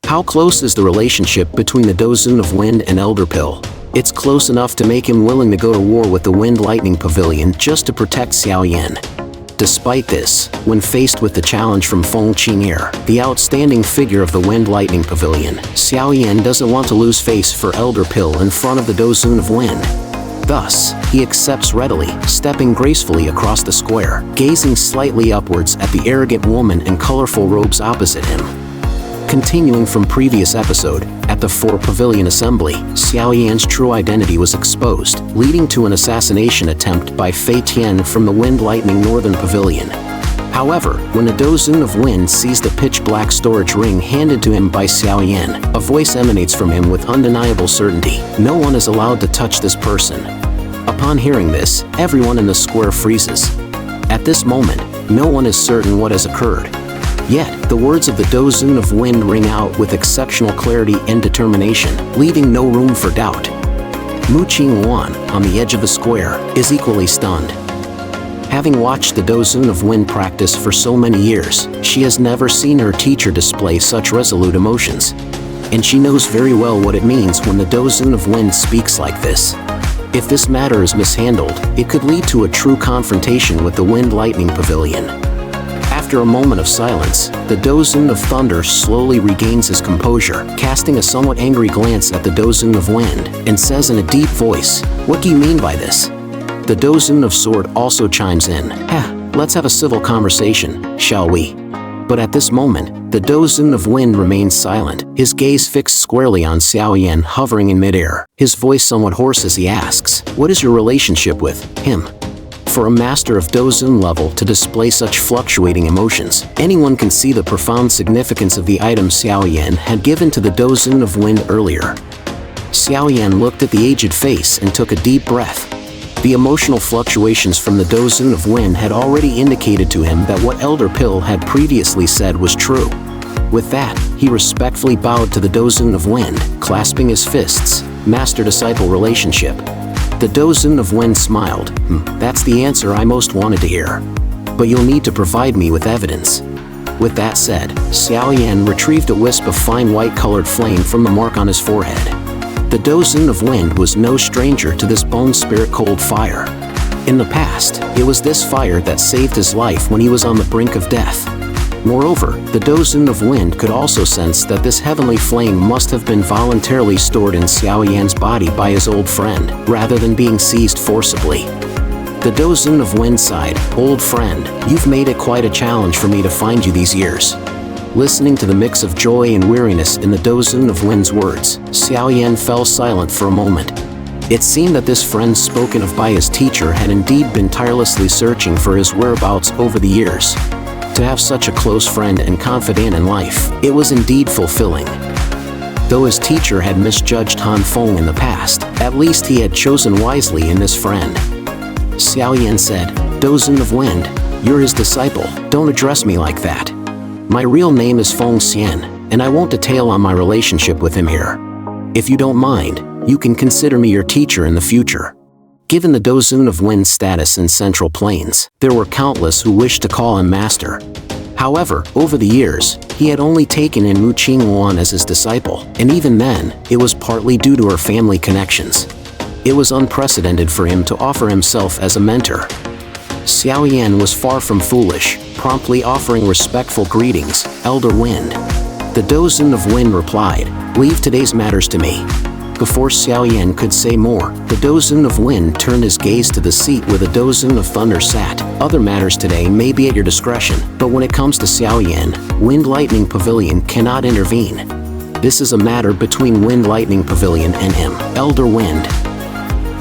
How close is the relationship between the Dozun of Wind and Elder Pill? It's close enough to make him willing to go to war with the Wind Lightning Pavilion just to protect Xiao Yan. Despite this, when faced with the challenge from Feng Qing'er, the outstanding figure of the Wind Lightning Pavilion, Xiao Yan doesn't want to lose face for Elder Pill in front of the Dozun of Wind. Thus, he accepts readily, stepping gracefully across the square, gazing slightly upwards at the arrogant woman in colorful robes opposite him. Continuing from previous episode, at the 4 Pavilion Assembly, Xiao Yan's true identity was exposed, leading to an assassination attempt by Fei Tian from the Wind Lightning Northern Pavilion. However, when the Dozun of Wind sees the pitch-black storage ring handed to him by Xiao Yan, a voice emanates from him with undeniable certainty. No one is allowed to touch this person. Upon hearing this, everyone in the square freezes. At this moment, no one is certain what has occurred. Yet, the words of the Dozun of Wind ring out with exceptional clarity and determination, leaving no room for doubt. Mu Qing'er, on the edge of the square, is equally stunned. Having watched the Dozun of Wind practice for so many years, she has never seen her teacher display such resolute emotions. And she knows very well what it means when the Dozun of Wind speaks like this. If this matter is mishandled, it could lead to a true confrontation with the Wind Lightning Pavilion. After a moment of silence, the Dozun of Thunder slowly regains his composure, casting a somewhat angry glance at the Dozun of Wind, and says in a deep voice, "What do you mean by this?" The Dozun of Sword also chimes in, "Let's have a civil conversation, shall we?" But at this moment, the Dozun of Wind remains silent, his gaze fixed squarely on Xiao Yan hovering in midair, his voice somewhat hoarse as he asks, "What is your relationship with him?" For a master of Dozun level to display such fluctuating emotions, anyone can see the profound significance of the item Xiao Yan had given to the Dozun of Wind earlier. Xiao Yan looked at the aged face and took a deep breath. The emotional fluctuations from the Dozun of Wind had already indicated to him that what Elder Pill had previously said was true. With that, he respectfully bowed to the Dozun of Wind, clasping his fists. Master-disciple relationship. The Dozun of Wind smiled. That's the answer I most wanted to hear. But you'll need to provide me with evidence." With that said, Xiao Yan retrieved a wisp of fine white-colored flame from the mark on his forehead. The Dozun of Wind was no stranger to this bone spirit cold fire. In the past, it was this fire that saved his life when he was on the brink of death. Moreover, the Dozun of Wind could also sense that this heavenly flame must have been voluntarily stored in Xiao Yan's body by his old friend, rather than being seized forcibly. The Dozun of Wind sighed, "Old friend, you've made it quite a challenge for me to find you these years." Listening to the mix of joy and weariness in the Dozun of Wind's words, Xiao Yan fell silent for a moment. It seemed that this friend spoken of by his teacher had indeed been tirelessly searching for his whereabouts over the years. To have such a close friend and confidant in life, it was indeed fulfilling. Though his teacher had misjudged Han Feng in the past, at least he had chosen wisely in this friend. Xiao Yan said, "Dozun of Wind, you're his disciple, don't address me like that. My real name is Feng Xian, and I won't detail on my relationship with him here. If you don't mind, you can consider me your teacher in the future." Given the Dozun of Wind's status in Central Plains, there were countless who wished to call him master. However, over the years, he had only taken in Mu Qing'er as his disciple, and even then, it was partly due to her family connections. It was unprecedented for him to offer himself as a mentor. Xiao Yan was far from foolish, promptly offering respectful greetings, "Elder Wind." The Dozun of Wind replied, "Leave today's matters to me." Before Xiao Yan could say more, the Dozun of Wind turned his gaze to the seat where the Dozun of Thunder sat. "Other matters today may be at your discretion, but when it comes to Xiao Yan, Wind Lightning Pavilion cannot intervene. This is a matter between Wind Lightning Pavilion and him, Elder Wind.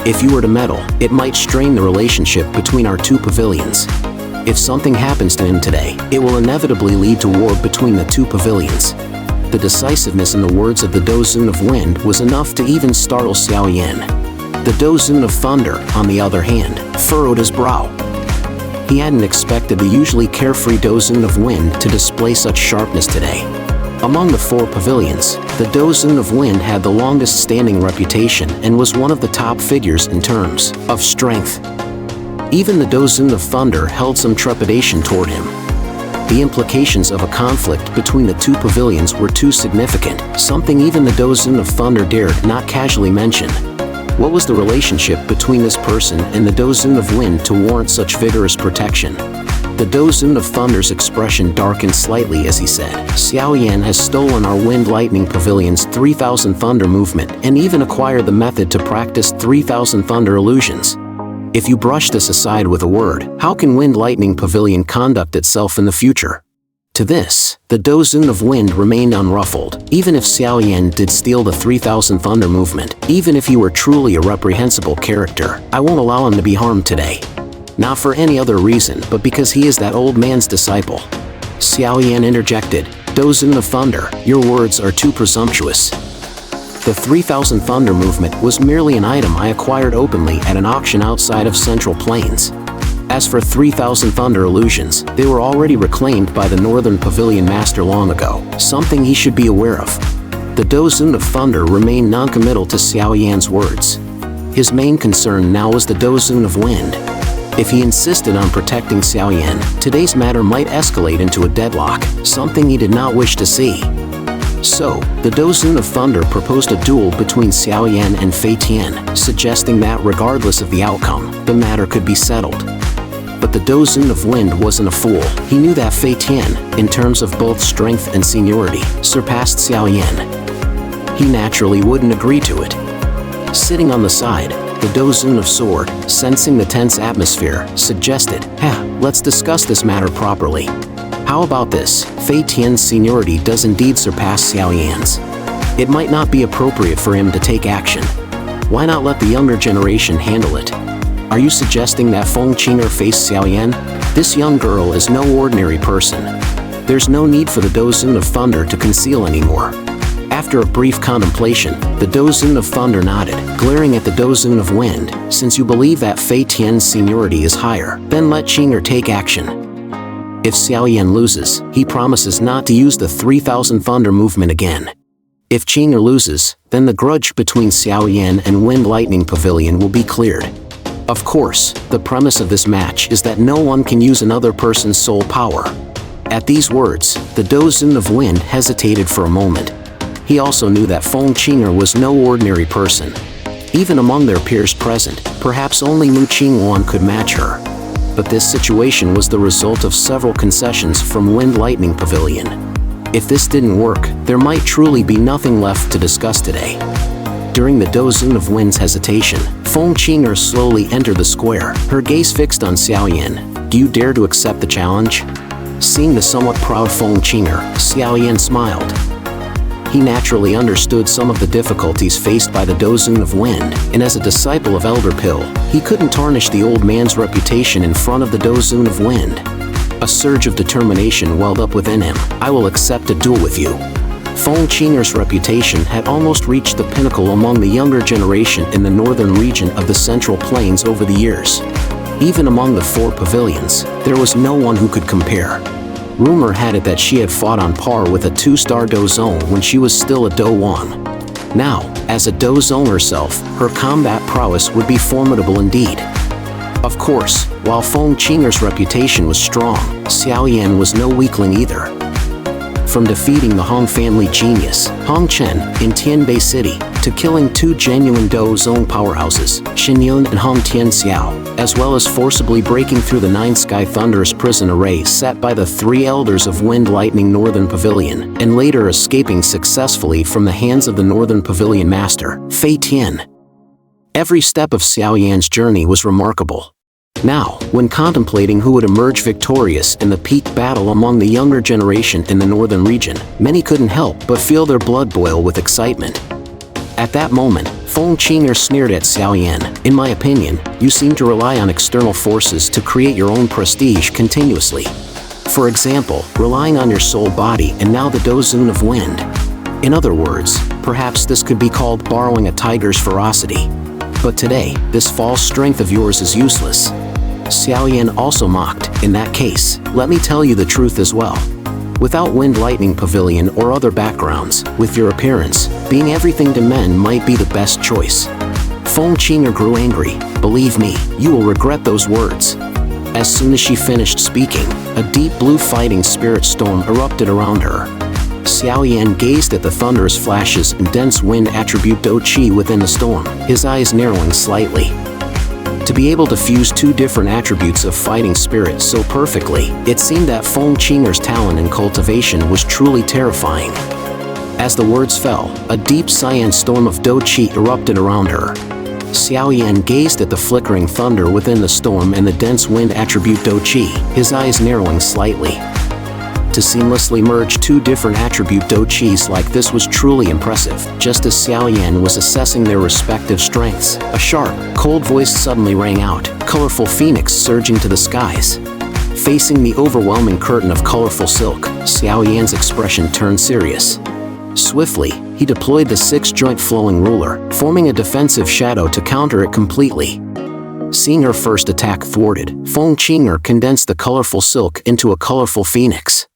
If you were to meddle, it might strain the relationship between our two pavilions. If something happens to him today, it will inevitably lead to war between the two pavilions." The decisiveness in the words of the Dozun of Wind was enough to even startle Xiao Yan. The Dozun of Thunder, on the other hand, furrowed his brow. He hadn't expected the usually carefree Dozun of Wind to display such sharpness today. Among the 4 pavilions, the Dozun of Wind had the longest standing reputation and was one of the top figures in terms of strength. Even the Dozun of Thunder held some trepidation toward him. The implications of a conflict between the two pavilions were too significant, something even the Dozun of Thunder dared not casually mention. What was the relationship between this person and the Dozun of Wind to warrant such vigorous protection? The Dozun of Thunder's expression darkened slightly as he said, Xiao Yan has stolen our Wind Lightning Pavilion's 3000 Thunder movement and even acquired the method to practice 3000 Thunder illusions. If you brush this aside with a word, how can Wind Lightning Pavilion conduct itself in the future? To this, the Dozun of Wind remained unruffled. Even if Xiao Yan did steal the 3000 Thunder movement, even if he were truly a reprehensible character, I won't allow him to be harmed today. Not for any other reason, but because he is that old man's disciple. Xiao Yan interjected, Dozun of Thunder, your words are too presumptuous. The 3000 Thunder movement was merely an item I acquired openly at an auction outside of Central Plains. As for 3000 Thunder illusions, they were already reclaimed by the Northern Pavilion Master long ago, something he should be aware of. The Dozun of Thunder remained noncommittal to Xiao Yan's words. His main concern now was the Dozun of Wind. If he insisted on protecting Xiao Yan, today's matter might escalate into a deadlock, something he did not wish to see. So, the Dozun of Thunder proposed a duel between Xiao Yan and Fei Tian, suggesting that regardless of the outcome, the matter could be settled. But the Dozun of Wind wasn't a fool. He knew that Fei Tian, in terms of both strength and seniority, surpassed Xiao Yan. He naturally wouldn't agree to it. Sitting on the side, the Dozun of Sword, sensing the tense atmosphere, suggested, let's discuss this matter properly. How about this? Fei Tian's seniority does indeed surpass Xiao Yan's. It might not be appropriate for him to take action. Why not let the younger generation handle it? Are you suggesting that Feng Qing'er face Xiao Yan? This young girl is no ordinary person. There's no need for the Dozun of Thunder to conceal anymore. After a brief contemplation, the Dozun of Thunder nodded, glaring at the Dozun of Wind. Since you believe that Fei Tian's seniority is higher, then let Qing'er take action. If Xiao Yan loses, he promises not to use the 3000 Thunder movement again. If Qing'er loses, then the grudge between Xiao Yan and Wind Lightning Pavilion will be cleared. Of course, the premise of this match is that no one can use another person's soul power. At these words, the Dozun of Wind hesitated for a moment. He also knew that Feng Qing'er was no ordinary person. Even among their peers present, perhaps only Mu Qing'uan could match her. But this situation was the result of several concessions from Wind Lightning Pavilion. If this didn't work, there might truly be nothing left to discuss today. During the Dozun of Wind's hesitation, Feng Qing'er slowly entered the square, her gaze fixed on Xiao Yan. Do you dare to accept the challenge? Seeing the somewhat proud Feng Qing'er, Xiao Yan smiled. He naturally understood some of the difficulties faced by the Dozun of Wind, and as a disciple of Elder Pill, he couldn't tarnish the old man's reputation in front of the Dozun of Wind. A surge of determination welled up within him. I will accept a duel with you. Feng Qing'er's reputation had almost reached the pinnacle among the younger generation in the northern region of the Central Plains over the years. Even among the four pavilions, there was no one who could compare. Rumor had it that she had fought on par with a 2-star Dozon when she was still a Douwan. Now, as a Dozon herself, her combat prowess would be formidable indeed. Of course, while Feng Qing'er's reputation was strong, Xiao Yan was no weakling either. From defeating the Hong family genius, Hong Chen, in Tianbei City, to killing two genuine Dozon powerhouses, Xinyun and Hong Tianxiao, as well as forcibly breaking through the 9-sky thunderous prison array set by the 3 elders of Wind Lightning Northern Pavilion, and later escaping successfully from the hands of the Northern Pavilion Master, Fei Tian. Every step of Xiao Yan's journey was remarkable. Now, when contemplating who would emerge victorious in the peak battle among the younger generation in the northern region, many couldn't help but feel their blood boil with excitement. At that moment, Feng Qing'er sneered at Xiao Yan. In my opinion, you seem to rely on external forces to create your own prestige continuously. For example, relying on your soul body and now the Dozun of Wind. In other words, perhaps this could be called borrowing a tiger's ferocity. But today, this false strength of yours is useless. Xiao Yan also mocked. In that case, let me tell you the truth as well. Without Wind Lightning Pavilion or other backgrounds, with your appearance, being everything to men might be the best choice. Feng Qing'er grew angry. Believe me, you will regret those words. As soon as she finished speaking, a deep blue fighting spirit storm erupted around her. Xiao Yan gazed at the thunderous flashes and dense wind attribute Dou Qi within the storm, his eyes narrowing slightly. To be able to fuse two different attributes of fighting spirit so perfectly, it seemed that Feng Qing'er's talent and cultivation was truly terrifying. As the words fell, a deep cyan storm of Dou Qi erupted around her. Xiao Yan gazed at the flickering thunder within the storm and the dense wind attribute Dou Qi, his eyes narrowing slightly. To seamlessly merge two different attribute Dou Qis like this was truly impressive. Just as Xiao Yan was assessing their respective strengths, a sharp, cold voice suddenly rang out, colorful phoenix surging to the skies. Facing the overwhelming curtain of colorful silk, Xiao Yan's expression turned serious. Swiftly, he deployed the six-joint flowing ruler, forming a defensive shadow to counter it completely. Seeing her first attack thwarted, Feng Qing'er condensed the colorful silk into a colorful phoenix.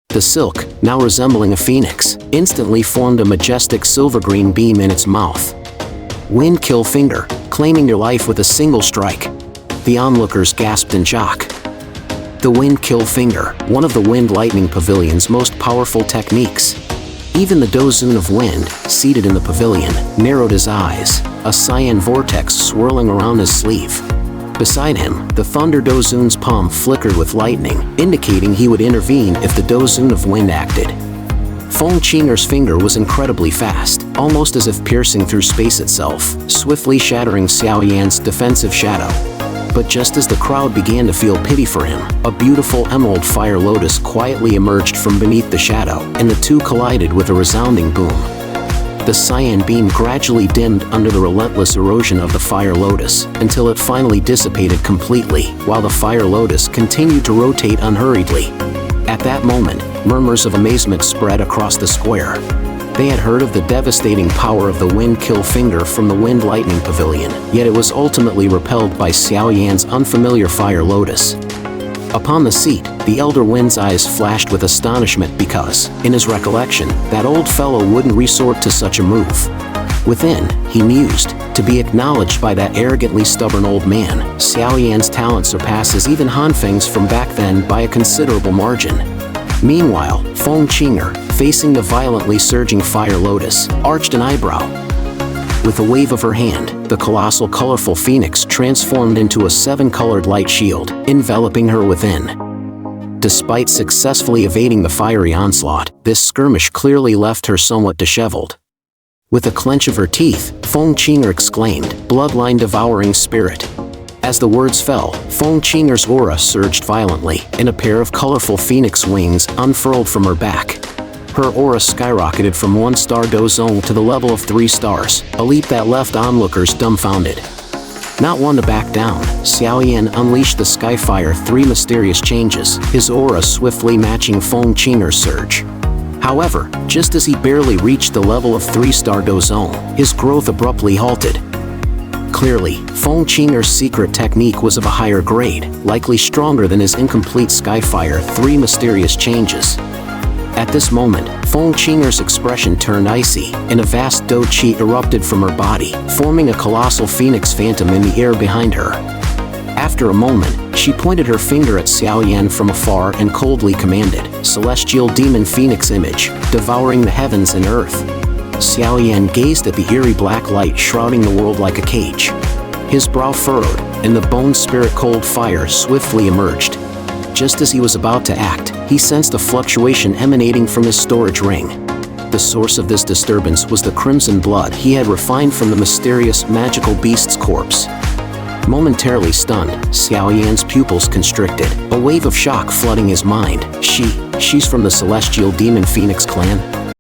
The silk, now resembling a phoenix, instantly formed a majestic silver-green beam in its mouth. Wind Kill Finger, claiming your life with a single strike. The onlookers gasped in shock. The Wind Kill Finger, one of the Wind Lightning Pavilion's most powerful techniques. Even the Dozun of Wind, seated in the pavilion, narrowed his eyes, a cyan vortex swirling around his sleeve. Beside him, the Thunder Dozun's palm flickered with lightning, indicating he would intervene if the Dozun of Wind acted. Feng Qing'er's finger was incredibly fast, almost as if piercing through space itself, swiftly shattering Xiao Yan's defensive shadow. But just as the crowd began to feel pity for him, a beautiful emerald fire lotus quietly emerged from beneath the shadow, and the two collided with a resounding boom. The cyan beam gradually dimmed under the relentless erosion of the fire lotus, until it finally dissipated completely, while the fire lotus continued to rotate unhurriedly. At that moment, murmurs of amazement spread across the square. They had heard of the devastating power of the Wind Kill Finger from the Wind Lightning Pavilion, yet it was ultimately repelled by Xiao Yan's unfamiliar fire lotus. Upon the seat, the Elder Wind's eyes flashed with astonishment because, in his recollection, that old fellow wouldn't resort to such a move. Within, he mused, to be acknowledged by that arrogantly stubborn old man, Xiao Yan's talent surpasses even Han Feng's from back then by a considerable margin. Meanwhile, Feng Qing'er, facing the violently surging fire lotus, arched an eyebrow. With a wave of her hand, the colossal colorful phoenix transformed into a seven-colored light shield, enveloping her within. Despite successfully evading the fiery onslaught, this skirmish clearly left her somewhat disheveled. With a clench of her teeth, Feng Qing'er exclaimed, "Bloodline devouring spirit." As the words fell, Feng Qing'er's aura surged violently, and a pair of colorful phoenix wings unfurled from her back. Her aura skyrocketed from 1-star Dozun to the level of 3 stars, a leap that left onlookers dumbfounded. Not one to back down, Xiao Yan unleashed the Skyfire 3 mysterious changes, his aura swiftly matching Feng Qing'er's surge. However, just as he barely reached the level of 3-star Dozun, his growth abruptly halted. Clearly, Feng Qing'er's secret technique was of a higher grade, likely stronger than his incomplete Skyfire 3 mysterious changes. At this moment, Feng Qing'er's expression turned icy, and a vast Dou Qi erupted from her body, forming a colossal phoenix phantom in the air behind her. After a moment, she pointed her finger at Xiao Yan from afar and coldly commanded, "Celestial demon phoenix image, devouring the heavens and earth." Xiao Yan gazed at the eerie black light shrouding the world like a cage. His brow furrowed, and the bone spirit cold fire swiftly emerged. Just as he was about to act, he sensed a fluctuation emanating from his storage ring. The source of this disturbance was the crimson blood he had refined from the mysterious magical beast's corpse. Momentarily stunned, Xiao Yan's pupils constricted, a wave of shock flooding his mind. She's from the Celestial Demon Phoenix clan?